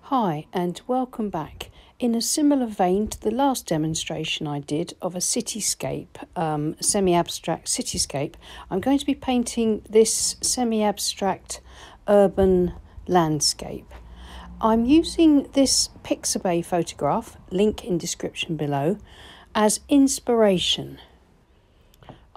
Hi and welcome back. In a similar vein to the last demonstration I did of a cityscape, a semi-abstract cityscape, I'm going to be painting this semi-abstract urban landscape. I'm using this Pixabay photograph, link in description below, as inspiration.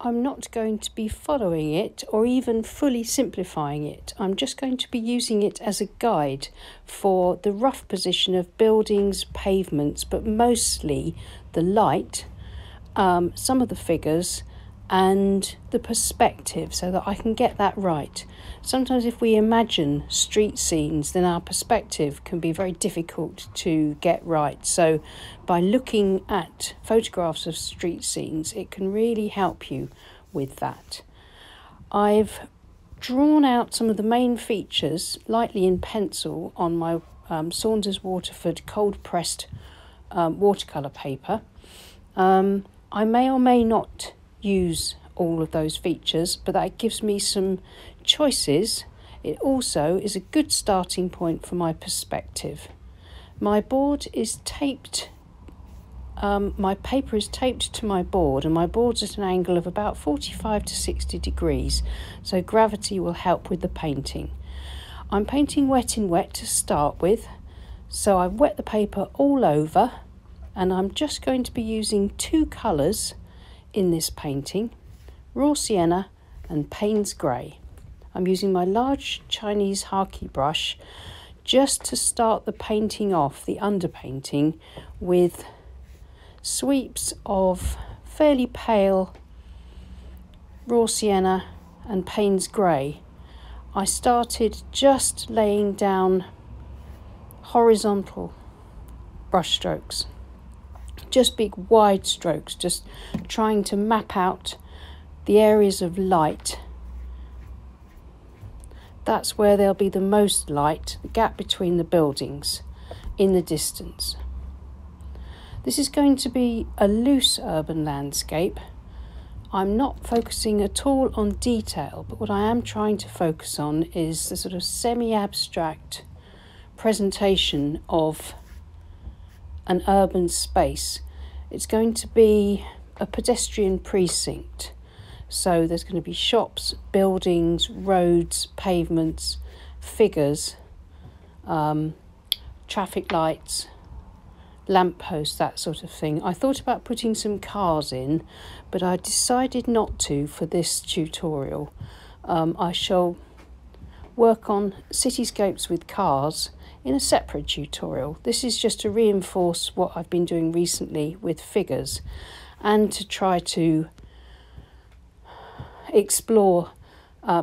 I'm not going to be following it or even fully simplifying it. I'm just going to be using it as a guide for the rough position of buildings, pavements, but mostly the light, some of the figures and the perspective so that I can get that right. Sometimes if we imagine street scenes, then our perspective can be very difficult to get right. So by looking at photographs of street scenes, it can really help you with that. I've drawn out some of the main features lightly in pencil on my Saunders Waterford cold pressed watercolour paper. I may or may not use all of those features, but that gives me some choices. It also is a good starting point for my perspective. My board is taped, my paper is taped to my board, and my board's at an angle of about 45 to 60 degrees, so gravity will help with the painting. I'm painting wet in wet to start with, so I've wet the paper all over, and I'm just going to be using two colours in this painting, raw sienna and Payne's grey. I'm using my large Chinese haki brush just to start the painting off, the underpainting, with sweeps of fairly pale raw sienna and Payne's grey. I started just laying down horizontal brush strokes, just big wide strokes, just trying to map out the areas of light. That's where there'll be the most light, the gap between the buildings in the distance. This is going to be a loose urban landscape. I'm not focusing at all on detail, but what I am trying to focus on is the sort of semi-abstract presentation of an urban space. It's going to be a pedestrian precinct. So there's going to be shops, buildings, roads, pavements, figures, traffic lights, lampposts, that sort of thing. I thought about putting some cars in, but I decided not to for this tutorial. I shall work on cityscapes with cars in a separate tutorial. This is just to reinforce what I've been doing recently with figures and to try to explore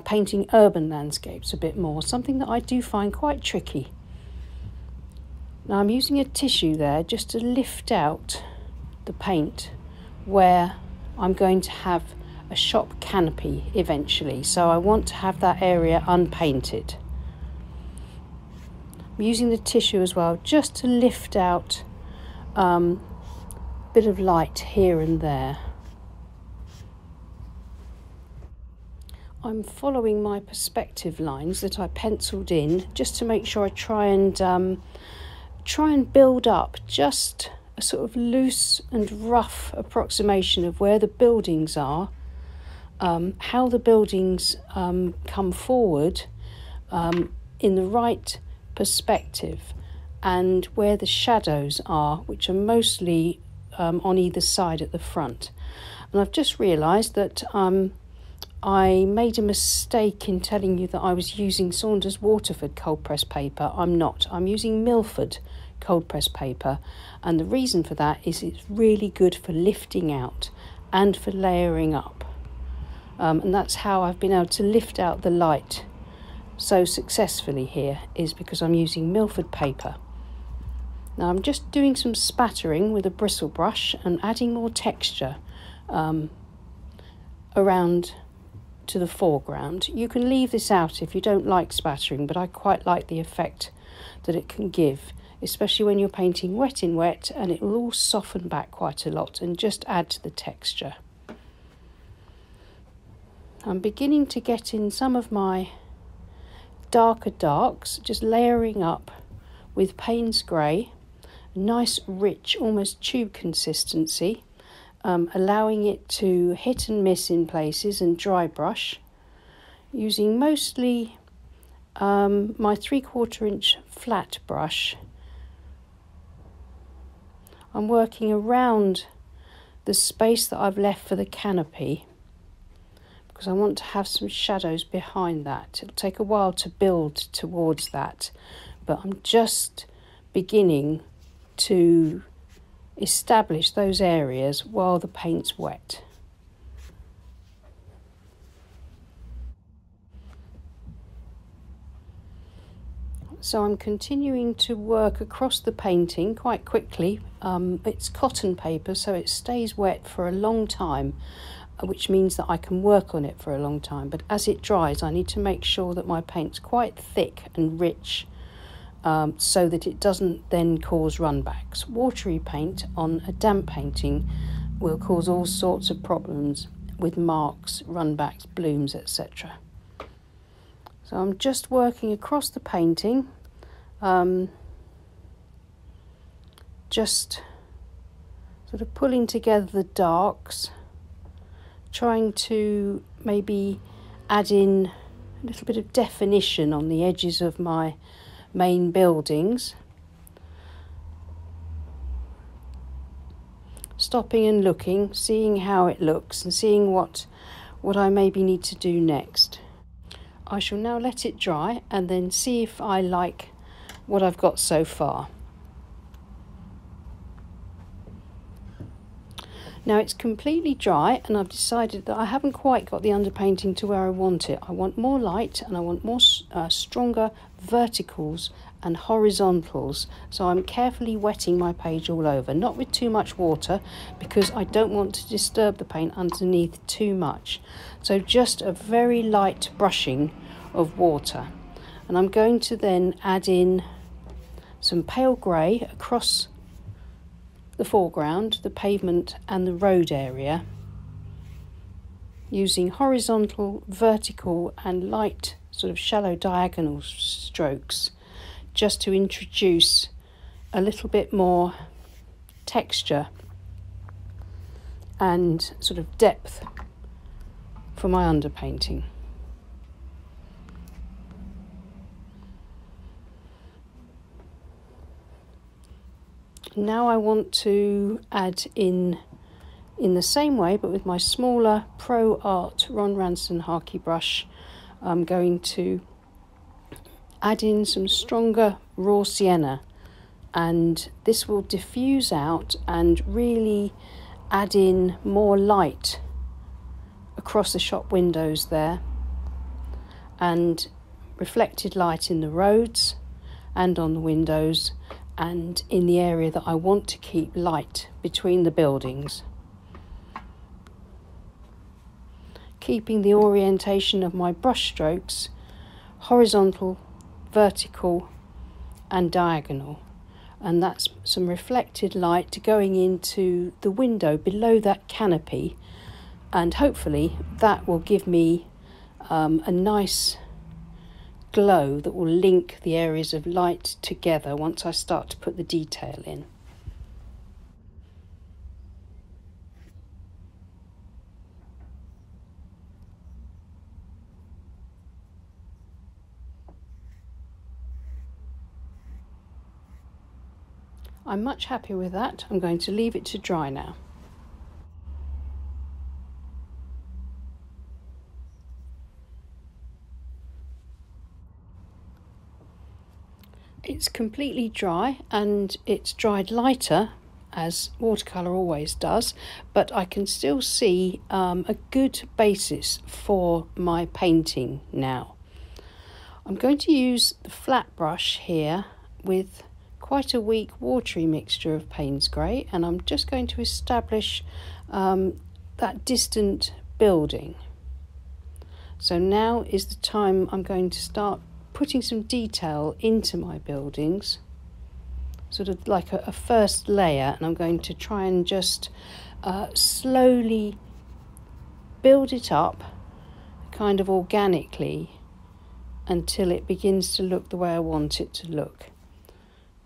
painting urban landscapes a bit more, something that I do find quite tricky. Now I'm using a tissue there just to lift out the paint where I'm going to have a shop canopy eventually, so I want to have that area unpainted. I'm using the tissue as well just to lift out a bit of light here and there. I'm following my perspective lines that I penciled in just to make sure I try and build up just a sort of loose and rough approximation of where the buildings are, how the buildings come forward in the right perspective, and where the shadows are, which are mostly on either side at the front. And I've just realised that I made a mistake in telling you that I was using Saunders Waterford cold press paper. I'm not. I'm using Milford cold press paper, and the reason for that is it's really good for lifting out and for layering up, and that's how I've been able to lift out the light so successfully here, is because I'm using Milford paper. Now I'm just doing some spattering with a bristle brush and adding more texture around to the foreground. You can leave this out if you don't like spattering, but I quite like the effect that it can give, especially when you're painting wet in wet, and it will all soften back quite a lot and just add to the texture. I'm beginning to get in some of my darker darks, just layering up with Payne's Grey, nice rich almost tube consistency, allowing it to hit and miss in places, and dry brush, using mostly my 3/4 inch flat brush. I'm working around the space that I've left for the canopy because I want to have some shadows behind that. It'll take a while to build towards that, but I'm just beginning to establish those areas while the paint's wet. So I'm continuing to work across the painting quite quickly. It's cotton paper, so it stays wet for a long time, which means that I can work on it for a long time. But as it dries, I need to make sure that my paint's quite thick and rich, so that it doesn't then cause runbacks. Watery paint on a damp painting will cause all sorts of problems with marks, runbacks, blooms, etc. So I'm just working across the painting, just sort of pulling together the darks, trying to maybe add in a little bit of definition on the edges of my main buildings. Stopping and looking, seeing how it looks and seeing what I maybe need to do next. I shall now let it dry and then see if I like what I've got so far. Now it's completely dry and I've decided that I haven't quite got the underpainting to where I want it. I want more light and I want more stronger verticals and horizontals. So I'm carefully wetting my page all over, not with too much water because I don't want to disturb the paint underneath too much. So just a very light brushing of water. And I'm going to then add in some pale grey across the foreground, the pavement and the road area, using horizontal, vertical and light sort of shallow diagonal strokes, just to introduce a little bit more texture and sort of depth for my underpainting. Now I want to add in the same way, but with my smaller Pro Art Ron Ranson Harkey brush, I'm going to add in some stronger raw sienna, and this will diffuse out and really add in more light across the shop windows there, and reflected light in the roads and on the windows and in the area that I want to keep light between the buildings. Keeping the orientation of my brush strokes horizontal, vertical and diagonal, and that's some reflected light going into the window below that canopy, and hopefully that will give me a nice glow that will link the areas of light together once I start to put the detail in. I'm much happier with that. I'm going to leave it to dry now. It's completely dry and it's dried lighter, as watercolour always does, but I can still see a good basis for my painting now. I'm going to use the flat brush here with quite a weak watery mixture of Payne's Grey, and I'm just going to establish that distant building. So now is the time I'm going to start putting some detail into my buildings, sort of like a first layer, and I'm going to try and just slowly build it up kind of organically until it begins to look the way I want it to look.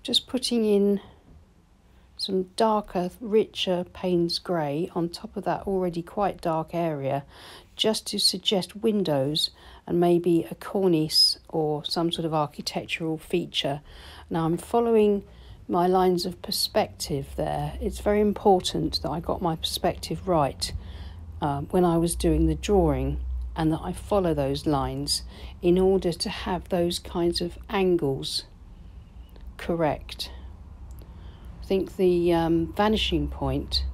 just putting in some darker, richer Payne's grey on top of that already quite dark area, just to suggest windows and maybe a cornice or some sort of architectural feature. Now I'm following my lines of perspective there. It's very important that I got my perspective right when I was doing the drawing, and that I follow those lines in order to have those kinds of angles correct. I think the vanishing point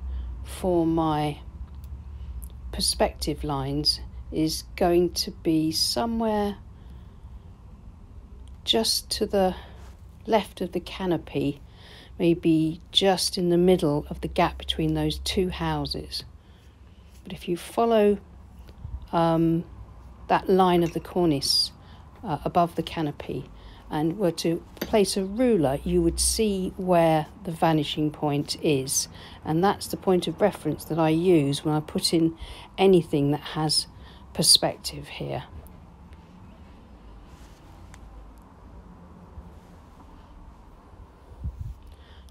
for my perspective lines is going to be somewhere just to the left of the canopy, maybe just in the middle of the gap between those two houses. But if you follow that line of the cornice above the canopy and were to place a ruler, you would see where the vanishing point is, and that's the point of reference that I use when I put in anything that has perspective here.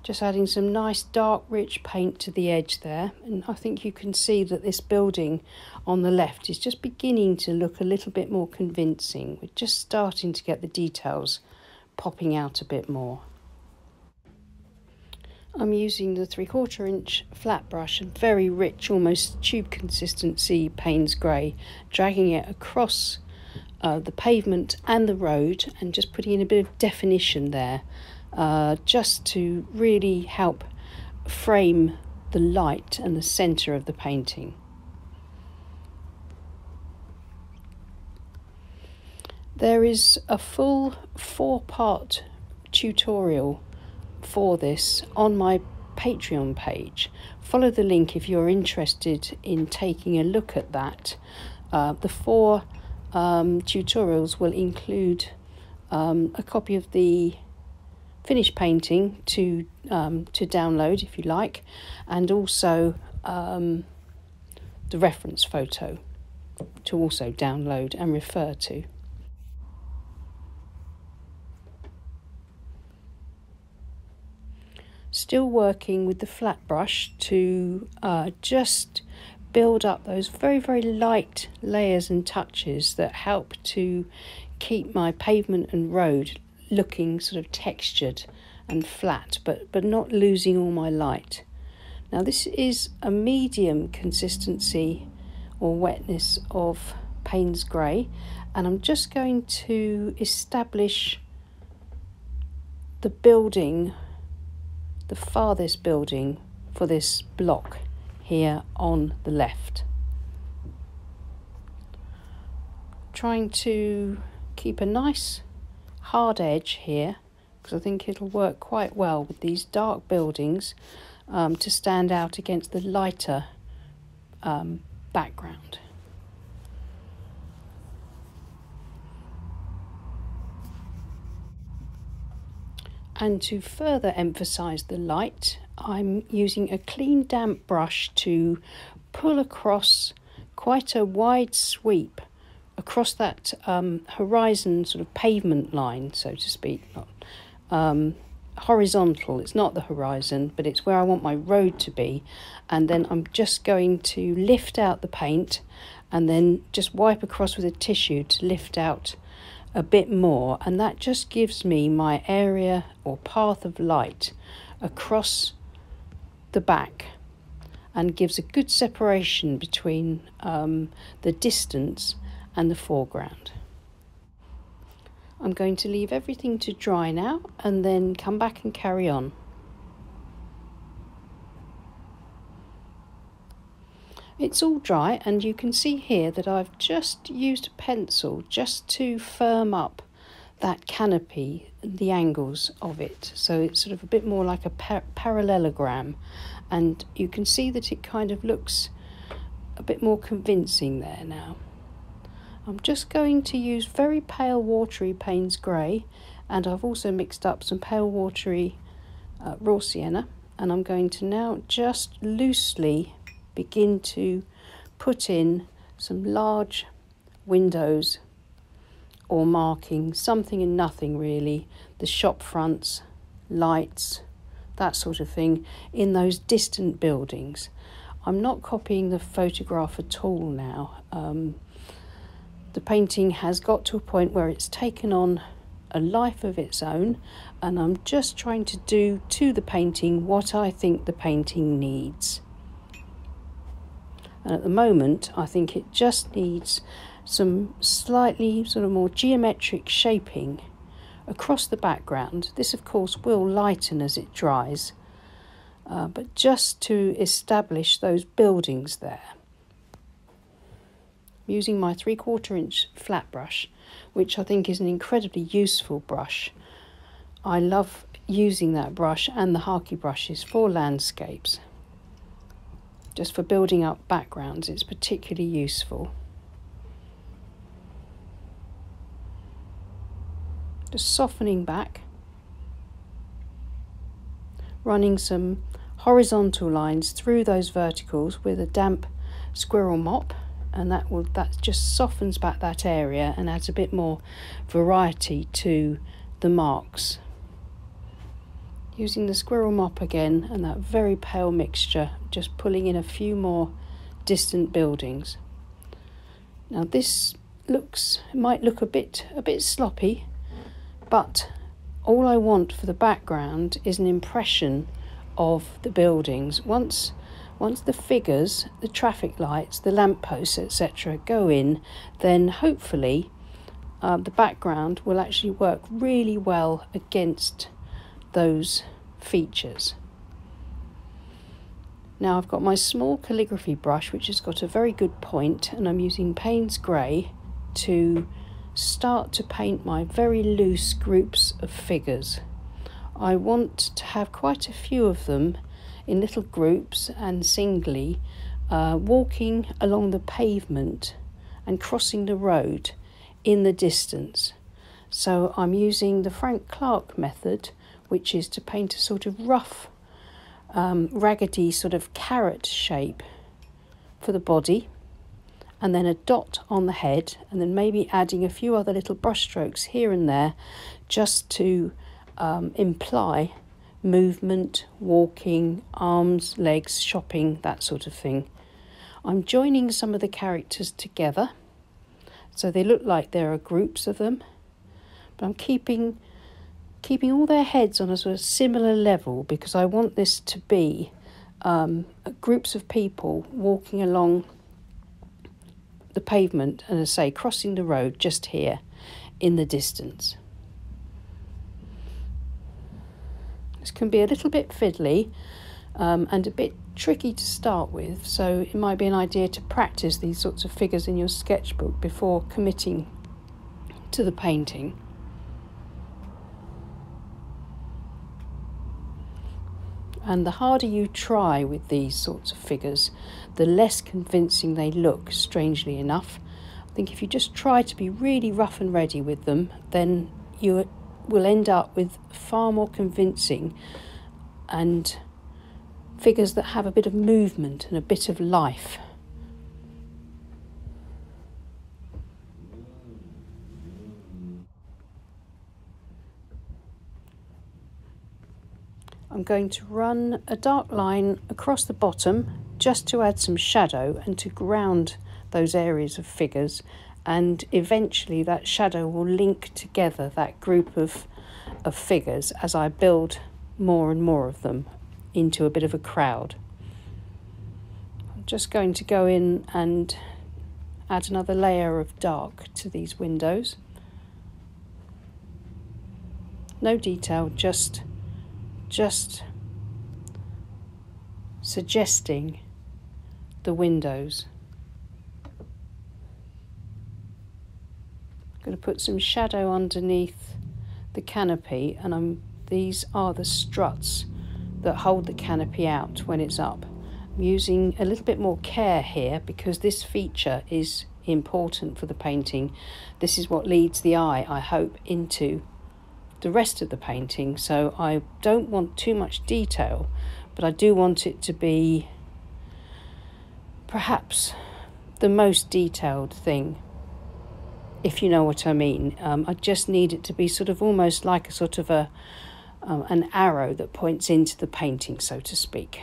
Just adding some nice dark rich paint to the edge there, and I think you can see that this building on the left is just beginning to look a little bit more convincing. We're just starting to get the details popping out a bit more. I'm using the 3/4 inch flat brush and very rich, almost tube consistency Payne's grey, dragging it across the pavement and the road and just putting in a bit of definition there, just to really help frame the light and the centre of the painting. There is a full 4-part tutorial for this on my Patreon page. Follow the link if you're interested in taking a look at that. The 4 tutorials will include a copy of the finished painting to download if you like, and also the reference photo to also download and refer to. Still working with the flat brush to just build up those very, very light layers and touches that help to keep my pavement and road looking sort of textured and flat, but not losing all my light. Now this is a medium consistency or wetness of Payne's grey, and I'm just going to establish the building, the farthest building for this block here on the left. Trying to keep a nice hard edge here, because I think it'll work quite well with these dark buildings to stand out against the lighter background. And to further emphasize the light, I'm using a clean damp brush to pull across quite a wide sweep across that horizon sort of pavement line, so to speak. Horizontal, it's not the horizon, but it's where I want my road to be. And then I'm just going to lift out the paint and then just wipe across with a tissue to lift out a bit more, and that just gives me my area or path of light across the back and gives a good separation between the distance and the foreground. I'm going to leave everything to dry now and then come back and carry on. It's all dry, and you can see here that I've just used a pencil just to firm up that canopy, the angles of it, so it's sort of a bit more like a parallelogram, and you can see that it kind of looks a bit more convincing there now. I'm just going to use very pale watery Payne's grey, and I've also mixed up some pale watery raw sienna, and I'm going to now just loosely begin to put in some large windows or markings, something and nothing really, the shop fronts lights, that sort of thing, in those distant buildings. I'm not copying the photograph at all now. The painting has got to a point where it's taken on a life of its own, and I'm just trying to do to the painting what I think the painting needs. And at the moment, I think it just needs some slightly sort of more geometric shaping across the background. This, of course, will lighten as it dries, but just to establish those buildings there. Using my 3/4 inch flat brush, which I think is an incredibly useful brush. I love using that brush and the Harky brushes for landscapes. Just for building up backgrounds, it's particularly useful. Just softening back, running some horizontal lines through those verticals with a damp squirrel mop, and that just softens back that area and adds a bit more variety to the marks. Using the squirrel mop again and that very pale mixture, just pulling in a few more distant buildings. Now this might look a bit sloppy, but all I want for the background is an impression of the buildings. Once the figures, the traffic lights, the lampposts, etc. go in, then hopefully the background will actually work really well against those features. Now I've got my small calligraphy brush, which has got a very good point, and I'm using Payne's Grey to start to paint my very loose groups of figures. I want to have quite a few of them in little groups and singly, walking along the pavement and crossing the road in the distance. So I'm using the Frank Clark method, which is to paint a sort of rough, raggedy sort of carrot shape for the body, and then a dot on the head, and then maybe adding a few other little brush strokes here and there just to imply movement, walking, arms, legs, shopping, that sort of thing. I'm joining some of the characters together so they look like there are groups of them, but I'm keeping all their heads on a sort of similar level, because I want this to be groups of people walking along the pavement and, as I say, crossing the road just here in the distance. This can be a little bit fiddly and a bit tricky to start with, so it might be an idea to practice these sorts of figures in your sketchbook before committing to the painting. And the harder you try with these sorts of figures, the less convincing they look, strangely enough. I think if you just try to be really rough and ready with them, then you will end up with far more convincing and figures that have a bit of movement and a bit of life. I'm going to run a dark line across the bottom just to add some shadow and to ground those areas of figures, and eventually that shadow will link together that group of figures as I build more and more of them into a bit of a crowd. I'm just going to go in and add another layer of dark to these windows. No detail, just suggesting the windows. I'm going to put some shadow underneath the canopy, and these are the struts that hold the canopy out when it's up. I'm using a little bit more care here because this feature is important for the painting. This is what leads the eye, I hope, into the rest of the painting, so I don't want too much detail, but I do want it to be perhaps the most detailed thing, if you know what I mean. I just need it to be sort of almost like a sort of a an arrow that points into the painting, so to speak.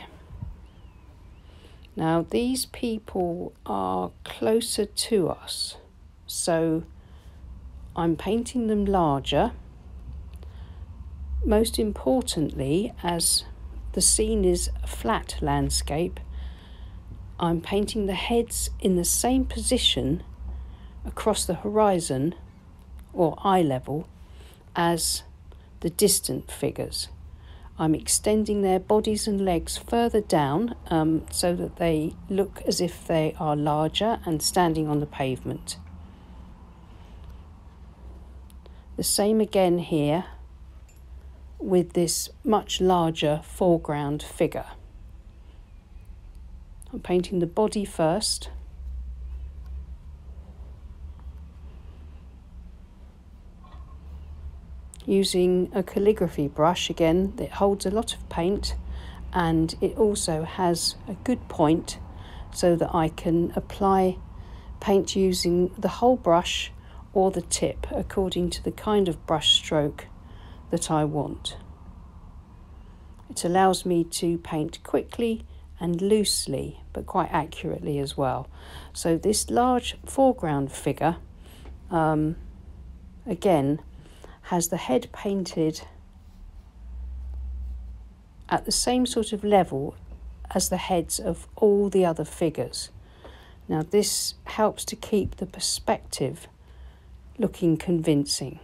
Now these people are closer to us, so I'm painting them larger. Most importantly, as the scene is a flat landscape, I'm painting the heads in the same position across the horizon or eye level as the distant figures. I'm extending their bodies and legs further down so that they look as if they are larger and standing on the pavement. The same again here with this much larger foreground figure. I'm painting the body first. Using a calligraphy brush again that holds a lot of paint, and it also has a good point so that I can apply paint using the whole brush or the tip according to the kind of brush stroke that I want. It allows me to paint quickly and loosely but quite accurately as well. So this large foreground figure again has the head painted at the same sort of level as the heads of all the other figures. Now this helps to keep the perspective looking convincing.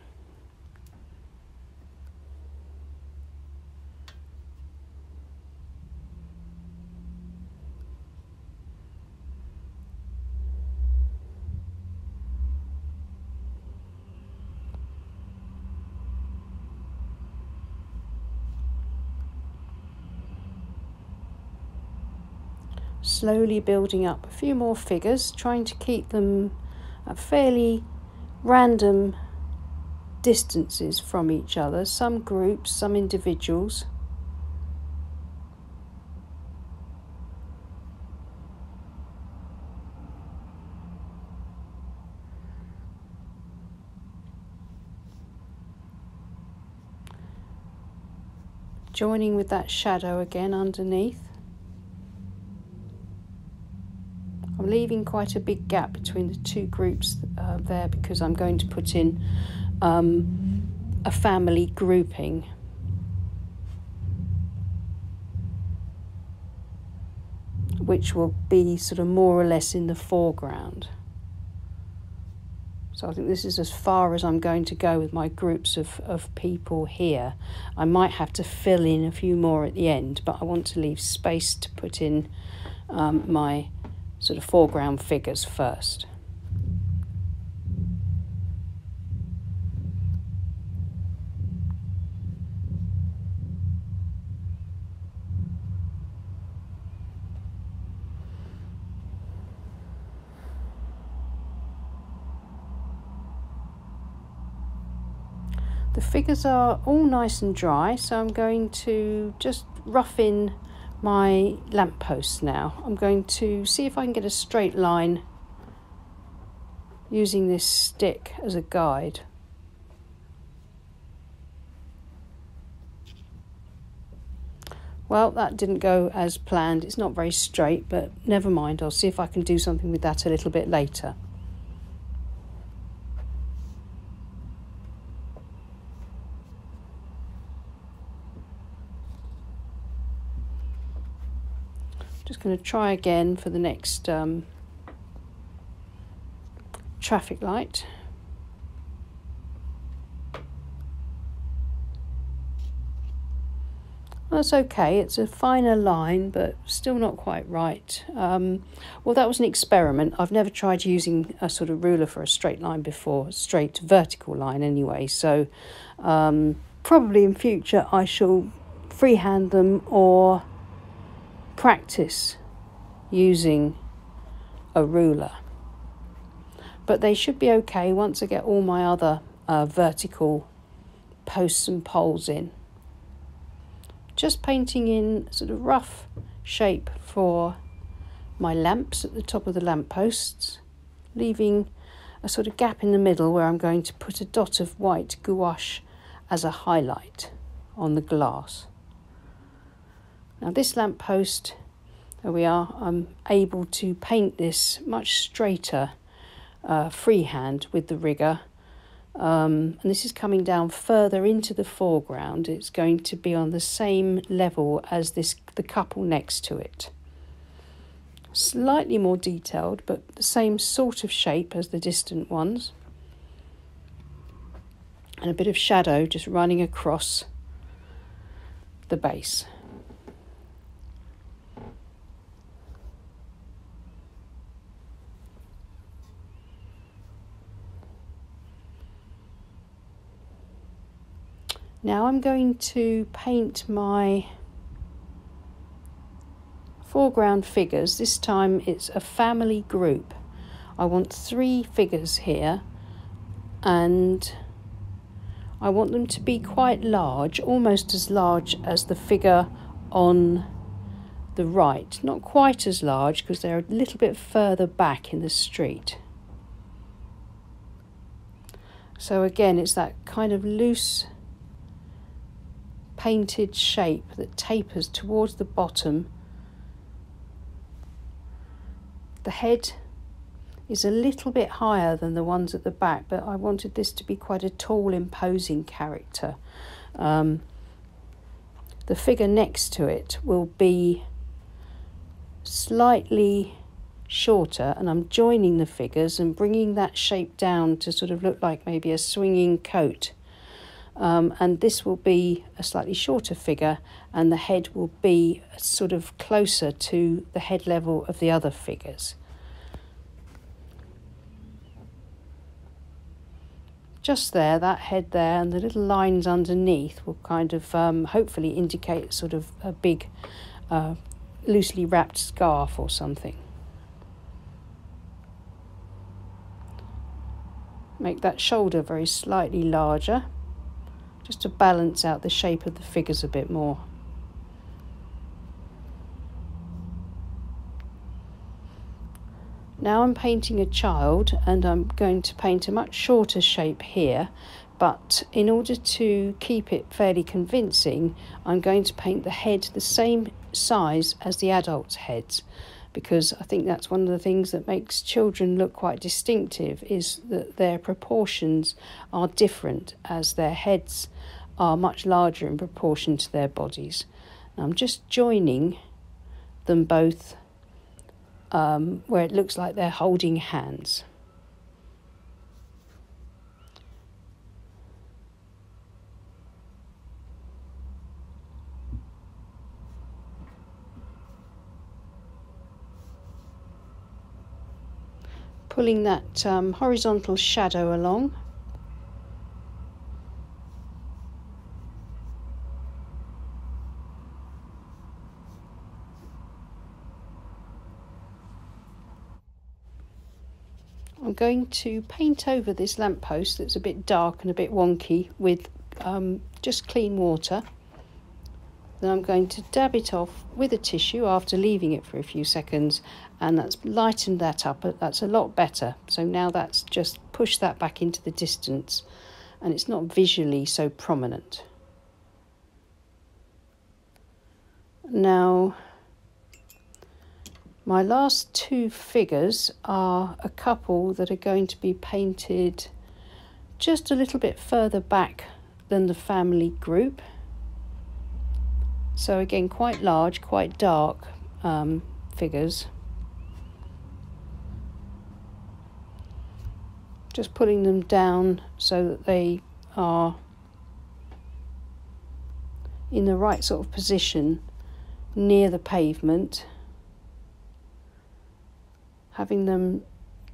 Slowly building up a few more figures, trying to keep them at fairly random distances from each other, some groups, some individuals. Joining with that shadow again underneath. I'm leaving quite a big gap between the two groups there because I'm going to put in a family grouping. Which will be sort of more or less in the foreground. So I think this is as far as I'm going to go with my groups of people here. I might have to fill in a few more at the end, but I want to leave space to put in my sort of foreground figures first. The figures are all nice and dry, so I'm going to just rough in my lampposts now. I'm going to see if I can get a straight line using this stick as a guide. Well, that didn't go as planned. It's not very straight, but never mind. I'll see if I can do something with that a little bit later. Just going to try again for the next traffic light. That's okay, it's a finer line, but still not quite right. Well, that was an experiment. I've never tried using a sort of ruler for a straight line before, a straight vertical line anyway, so probably in future I shall freehand them or practice using a ruler. But they should be okay once I get all my other vertical posts and poles in. Just painting in sort of rough shape for my lamps at the top of the lampposts, leaving a sort of gap in the middle where I'm going to put a dot of white gouache as a highlight on the glass. Now this lamppost, there we are, I'm able to paint this much straighter freehand with the rigger. And this is coming down further into the foreground. It's going to be on the same level as the couple next to it. Slightly more detailed, but the same sort of shape as the distant ones. And a bit of shadow just running across the base. Now I'm going to paint my foreground figures. This time it's a family group. I want 3 figures here, and I want them to be quite large, almost as large as the figure on the right. Not quite as large because they're a little bit further back in the street. So again, it's that kind of loose painted shape that tapers towards the bottom. The head is a little bit higher than the ones at the back, but I wanted this to be quite a tall, imposing character. The figure next to it will be slightly shorter, and I'm joining the figures and bringing that shape down to sort of look like maybe a swinging coat. And this will be a slightly shorter figure, and the head will be sort of closer to the head level of the other figures. Just there, that head there, and the little lines underneath will kind of hopefully indicate sort of a big loosely wrapped scarf or something. Make that shoulder very slightly larger, just to balance out the shape of the figures a bit more. Now I'm painting a child, and I'm going to paint a much shorter shape here, but in order to keep it fairly convincing, I'm going to paint the head the same size as the adults' heads, because I think that's one of the things that makes children look quite distinctive, is that their proportions are different, as their heads are much larger in proportion to their bodies. Now I'm just joining them both where it looks like they're holding hands. Pulling that horizontal shadow along. I'm going to paint over this lamppost that's a bit dark and a bit wonky with just clean water. Then I'm going to dab it off with a tissue after leaving it for a few seconds, and that's lightened that up. That's a lot better. So now that's just pushed that back into the distance, and it's not visually so prominent. Now, my last 2 figures are a couple that are going to be painted just a little bit further back than the family group. So again, quite large, quite dark figures. Just putting them down so that they are in the right sort of position near the pavement. Having them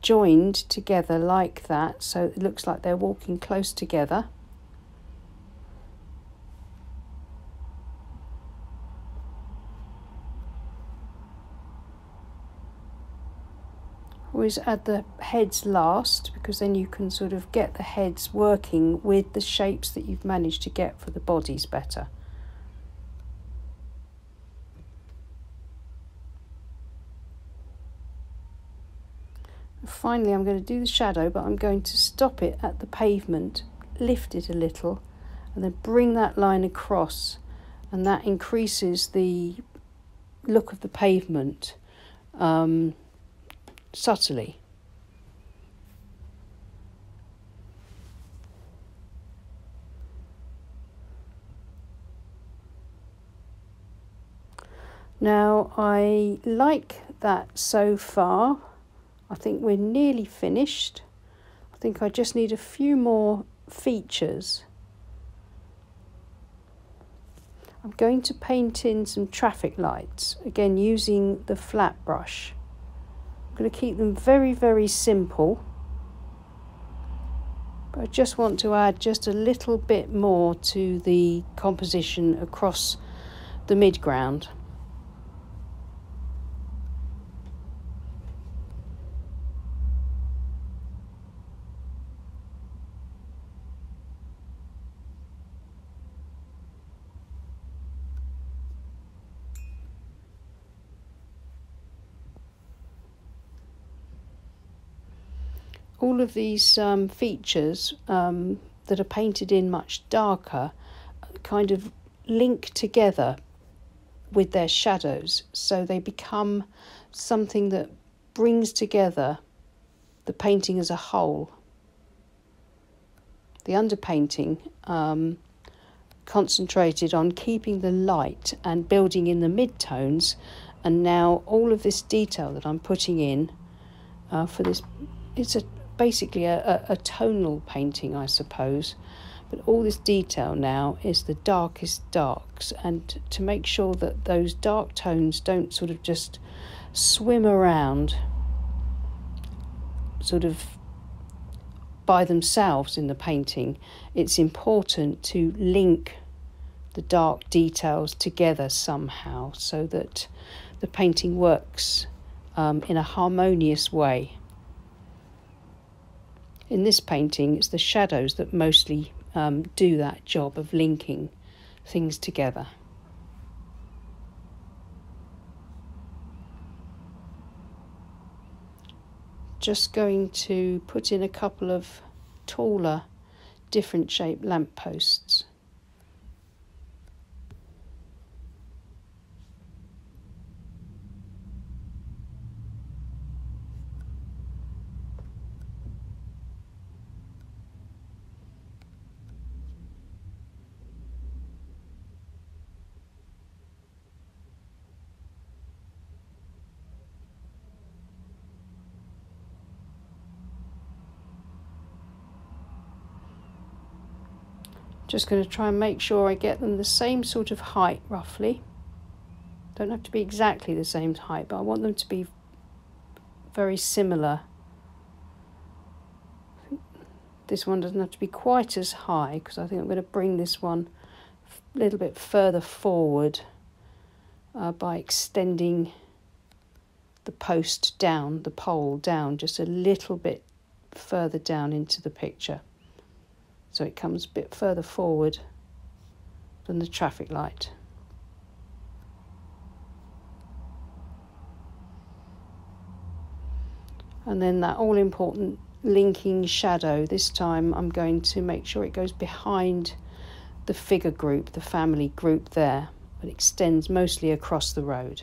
joined together like that, so it looks like they're walking close together. Always add the heads last, because then you can sort of get the heads working with the shapes that you've managed to get for the bodies better. Finally, I'm going to do the shadow, but I'm going to stop it at the pavement, lift it a little, and then bring that line across, and that increases the look of the pavement subtly. Now I like that so far. I think we're nearly finished. I think I just need a few more features. I'm going to paint in some traffic lights, again using the flat brush. I'm going to keep them very, very simple, but I just want to add just a little bit more to the composition across the midground. All of these features that are painted in much darker kind of link together with their shadows, so they become something that brings together the painting as a whole. The underpainting concentrated on keeping the light and building in the mid-tones, and now all of this detail that I'm putting in for this, it's basically a tonal painting, I suppose, but all this detail now is the darkest darks, and to make sure that those dark tones don't sort of just swim around sort of by themselves in the painting, it's important to link the dark details together somehow so that the painting works in a harmonious way. In this painting, it's the shadows that mostly do that job of linking things together. Just going to put in a couple of taller, different shaped lampposts. Just going to try and make sure I get them the same sort of height roughly. Don't have to be exactly the same height, but I want them to be very similar. This one doesn't have to be quite as high because I think I'm going to bring this one a little bit further forward by extending the post down, the pole down just a little bit further down into the picture, so it comes a bit further forward than the traffic light. And then that all-important linking shadow, this time I'm going to make sure it goes behind the figure group, the family group there, but extends mostly across the road.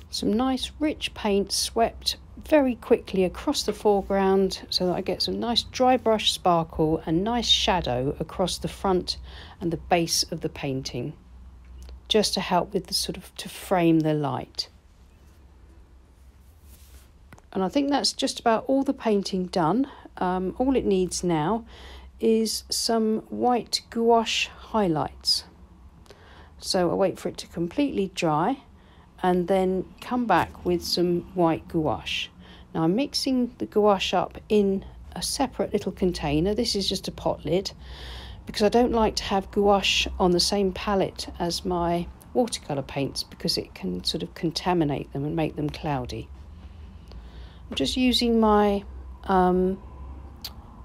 Some nice rich paint swept very quickly across the foreground so that I get some nice dry brush sparkle and nice shadow across the front and the base of the painting, just to help with the sort of to frame the light. And I think that's just about all the painting done. All it needs now is some white gouache highlights. So I'll wait for it to completely dry and then come back with some white gouache. Now I'm mixing the gouache up in a separate little container. This is just a pot lid because I don't like to have gouache on the same palette as my watercolour paints because it can sort of contaminate them and make them cloudy. I'm just using my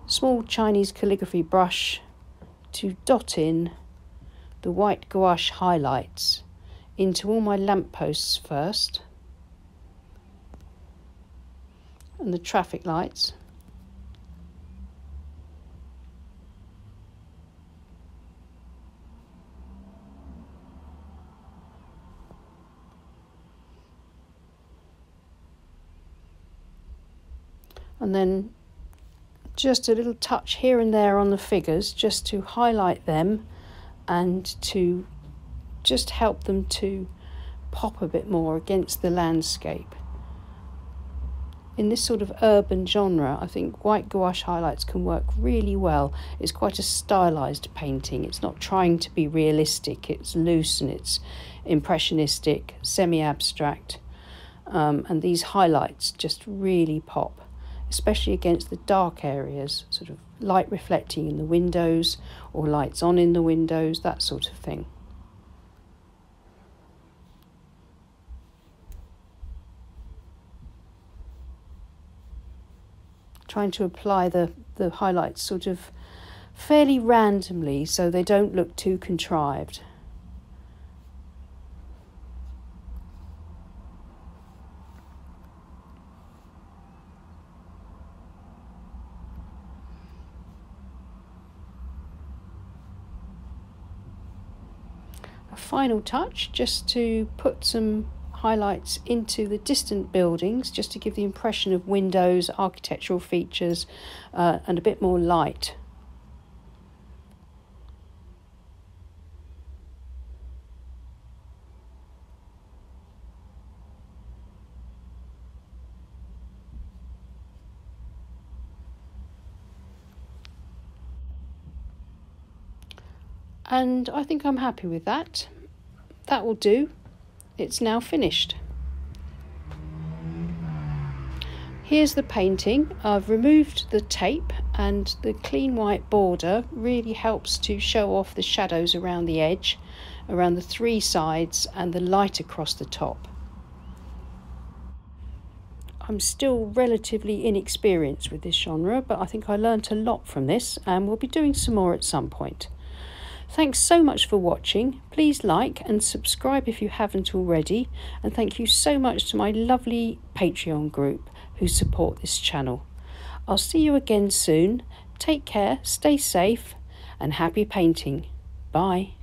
small Chinese calligraphy brush to dot in the white gouache highlights into all my lampposts first, and the traffic lights, And then just a little touch here and there on the figures just to highlight them and to just help them to pop a bit more against the landscape. In this sort of urban genre, I think white gouache highlights can work really well. It's quite a stylized painting. It's not trying to be realistic. It's loose and it's impressionistic, semi-abstract, and these highlights just really pop, especially against the dark areas, sort of light reflecting in the windows or lights on in the windows, that sort of thing. Trying to apply the highlights sort of fairly randomly so they don't look too contrived. A final touch just to put some highlights into the distant buildings, just to give the impression of windows, architectural features, and a bit more light. And I think I'm happy with that. That will do. It's now finished. Here's the painting. I've removed the tape, and the clean white border really helps to show off the shadows around the edge, around the three sides, and the light across the top. I'm still relatively inexperienced with this genre, but I think I learnt a lot from this, and we'll be doing some more at some point. Thanks so much for watching. Please like and subscribe if you haven't already, and thank you so much to my lovely Patreon group who support this channel. I'll see you again soon. Take care, stay safe, and happy painting. Bye.